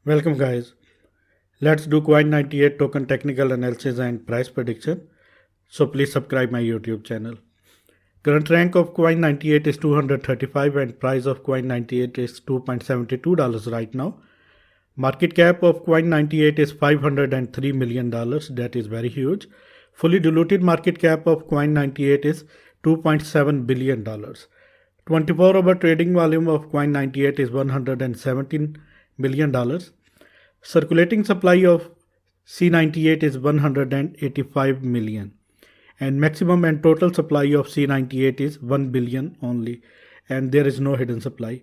Welcome guys. Let's do Coin98 token technical analysis and price prediction. So please subscribe my YouTube channel. Current rank of Coin98 is 235 and price of Coin98 is $2.72 right now. Market cap of Coin98 is $503 million. That is very huge. Fully diluted market cap of Coin98 is $2.7 billion. 24-hour trading volume of Coin98 is $117 million. Circulating supply of C98 is 185 million and maximum and total supply of C98 is 1 billion only, and there is no hidden supply.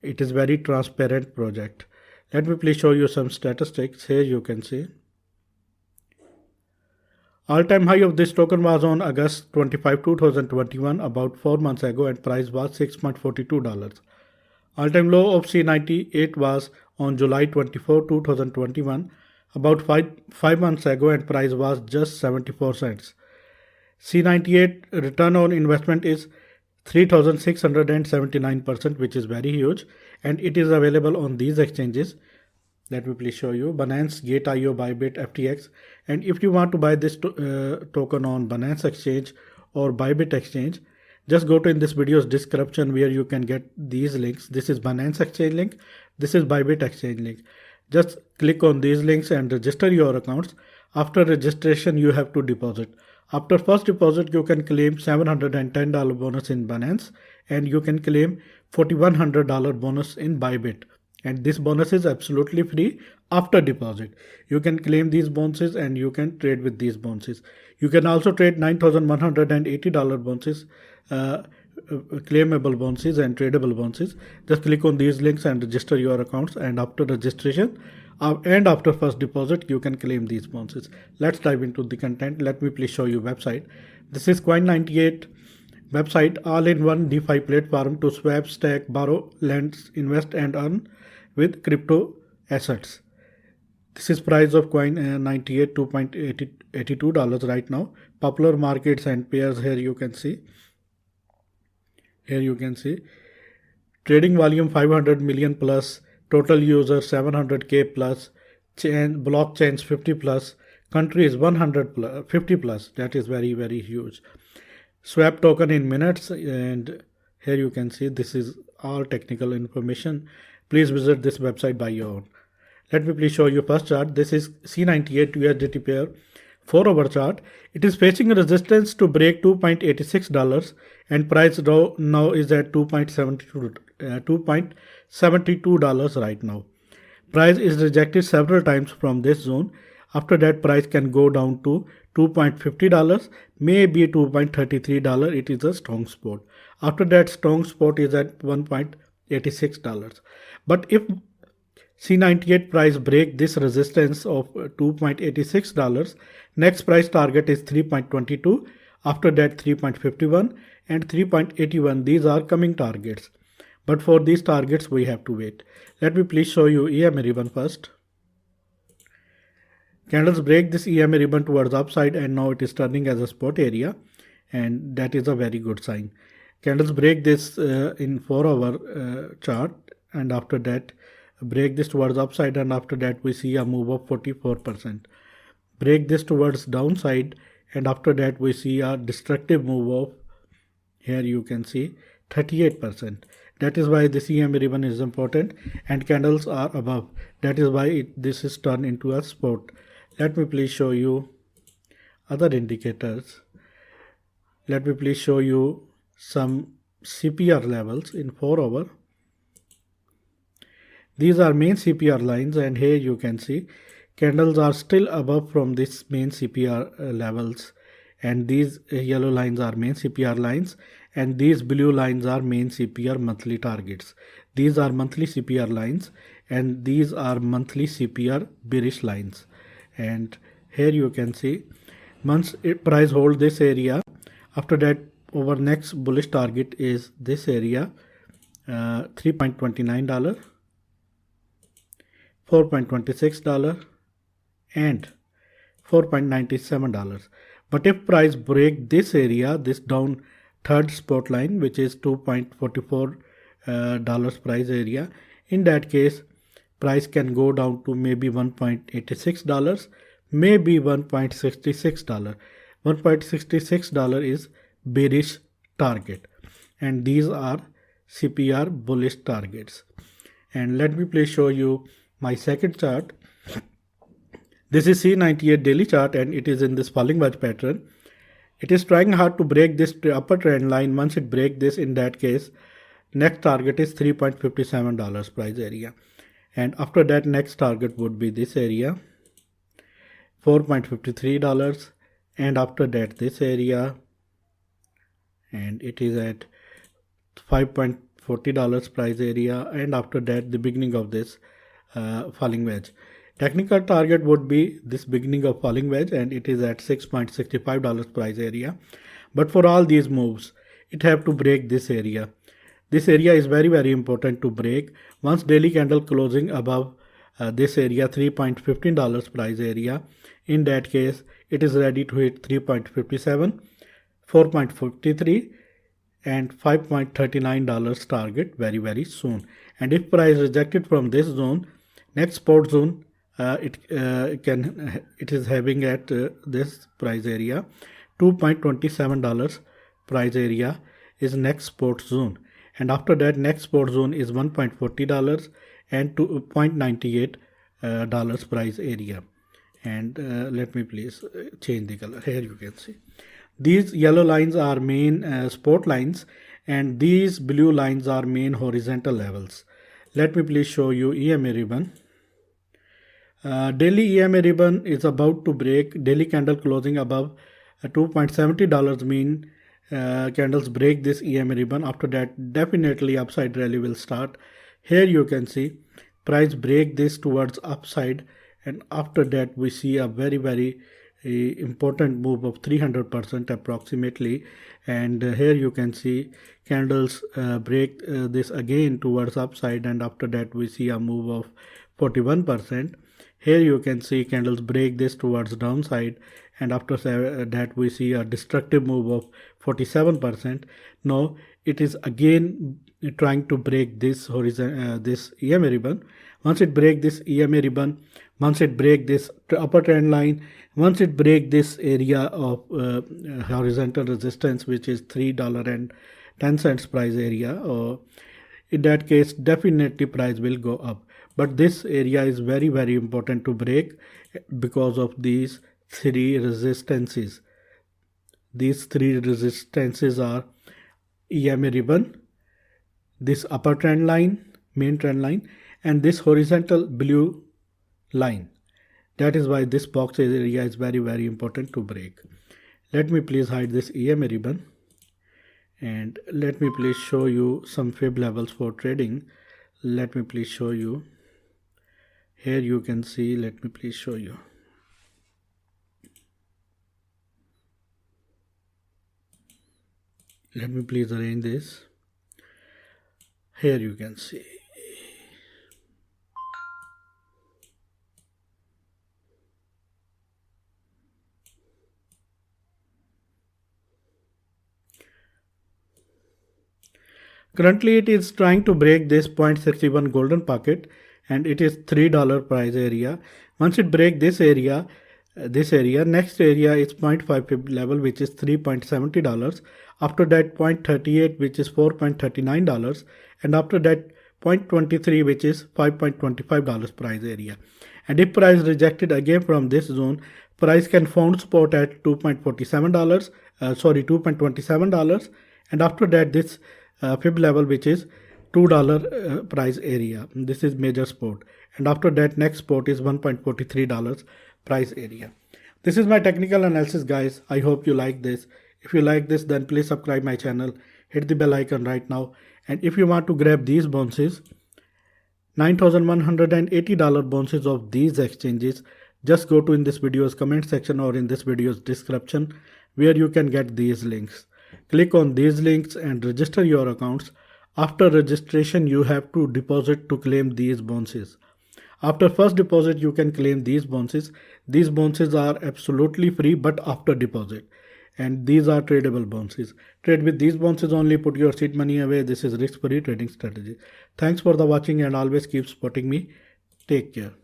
It is very transparent project. Let me please show you some statistics. Here you can see all-time high of this token was on August 25, 2021, about 4 months ago, and price was $6.42. All-time low of C98 was on July 24, 2021, about 5 months ago, and price was just 74 cents. C98 return on investment is 3,679%, which is very huge, and it is available on these exchanges. Let me please show you: Binance, Gate.io, Bybit, FTX. And if you want to buy this token on Binance Exchange or Bybit Exchange, just go to in this video's description where you can get these links. This is Binance Exchange link. This is Bybit Exchange link. Just click on these links and register your accounts. After registration, you have to deposit. After first deposit, you can claim $710 bonus in Binance, and you can claim $4,100 bonus in Bybit. And this bonus is absolutely free after deposit. You can claim these bonuses and you can trade with these bonuses. You can also trade $9,180 bonuses, claimable bonuses and tradable bonuses. Just click on these links and register your accounts, and after registration and after first deposit, you can claim these bonuses. Let's dive into the content. Let me please show you website. This is Coin98 website, all-in-one DeFi platform to swap, stack, borrow, lend, invest and earn with crypto assets. This is price of Coin98, $2.82 right now. Popular markets and pairs, here you can see. Trading volume 500 million plus, total users 700k plus, blockchains 50 plus, countries 150 plus. That is very, very huge. Swap token in minutes, and here you can see this is all technical information. Please visit this website by your own. Let me please show you first chart. This is C98 USDT pair 4-hour chart. It is facing resistance to break $2.86 and price now is at $2.72 right now. Price is rejected several times from this zone. After that, price can go down to $2.50, maybe $2.33. It is a strong spot. After that, strong spot is at $1.86. But if C98 price break this resistance of $2.86, next price target is 3.22. After that, 3.51 and 3.81. These are coming targets. But for these targets, we have to wait. Let me please show you EMA ribbon first. Candles break this EMA ribbon towards upside, and now it is turning as a spot area, and that is a very good sign. Candles break this in 4-hour chart, and after that break this towards upside, and after that we see a move of 44%. Break this towards downside, and after that we see a destructive move of, here you can see, 38%. That is why this EMA ribbon is important, and candles are above. That is why this is turned into a spot. Let me please show you other indicators. Let me please show you some CPR levels in 4-hour. These are main CPR lines, and here you can see candles are still above from this main CPR levels, and these yellow lines are main CPR lines, and these blue lines are main CPR monthly targets. These are monthly CPR lines, and these are monthly CPR bearish lines. And here you can see once price hold this area, after that our next bullish target is this area, $3.29, $4.26 and $4.97. But if price break this area, this down third spot line, which is $2.44 price area, in that case price can go down to maybe $1.86, maybe $1.66. $1.66 is bearish target, and these are CPR bullish targets. And let me please show you my second chart. This is C98 daily chart, and it is in this falling wedge pattern. It is trying hard to break this upper trend line. Once it breaks this, in that case, next target is $3.57 price area. And after that, next target would be this area, $4.53. And after that, this area, and it is at $5.40 price area. And after that, the beginning of this falling wedge. Technical target would be this beginning of falling wedge, and it is at $6.65 price area. But for all these moves, it have to break this area. This area is very, very important to break. Once daily candle closing above this area, $3.15 price area, in that case, it is ready to hit 3.57, 4.53 and $5.39 target very, very soon. And if price rejected from this zone, next support zone, it is having at this price area, $2.27 price area is next support zone. And after that, next support zone is $1.40 and $2.98 price area. And let me please change the color. Here you can see these yellow lines are main support lines, and these blue lines are main horizontal levels. Let me please show you EMA ribbon. Daily EMA ribbon is about to break. Daily candle closing above $2.70 mean candles break this EMA ribbon. After that, definitely upside rally will start. Here you can see price break this towards upside, and after that we see a very, very important move of 300% approximately. And here you can see candles break this again towards upside, and after that we see a move of 41%. Here you can see candles break this towards downside, and after that we see a destructive move of 47%. Now it is again trying to break this horizon, this EMA ribbon. Once it break this EMA ribbon, once it break this upper trend line, once it break this area of horizontal resistance, which is $3.10 price area, in that case definitely price will go up. But this area is very, very important to break because of these three resistances. These three resistances are EMA ribbon, this upper trend line, main trend line, and this horizontal blue line. That is why this box area is very, very important to break. Let me please hide this EMA ribbon, and let me please show you some fib levels for trading. Let me please show you. Here you can see, let me please show you. Let me please arrange this. Here you can see. Currently it is trying to break this 0.61 golden pocket, and it is $3 price area. Once it break this area, next area is 0.5 level, which is $3.70. After that, 0.38, which is $4.39, and after that 0.23, which is $5.25 price area. And if price rejected again from this zone, price can found support at $2.27, and after that this fib level, which is $2 price area. This is major support, and after that next support is $1.43 price area. This is my technical analysis, guys. I hope you like this. If you like this, then please subscribe my channel, hit the bell icon right now. And if you want to grab these bounces, $9,180 bounces of these exchanges, just go to in this video's comment section or in this video's description, where you can get these links. Click on these links and register your accounts. After registration, you have to deposit to claim these bounces. After first deposit, you can claim these bounces. These bounces are absolutely free, but after deposit. And these are tradable bounces. Trade with these bounces only, put your seed money away. This is risk-free trading strategy. Thanks for the watching, and always keep supporting me. Take care.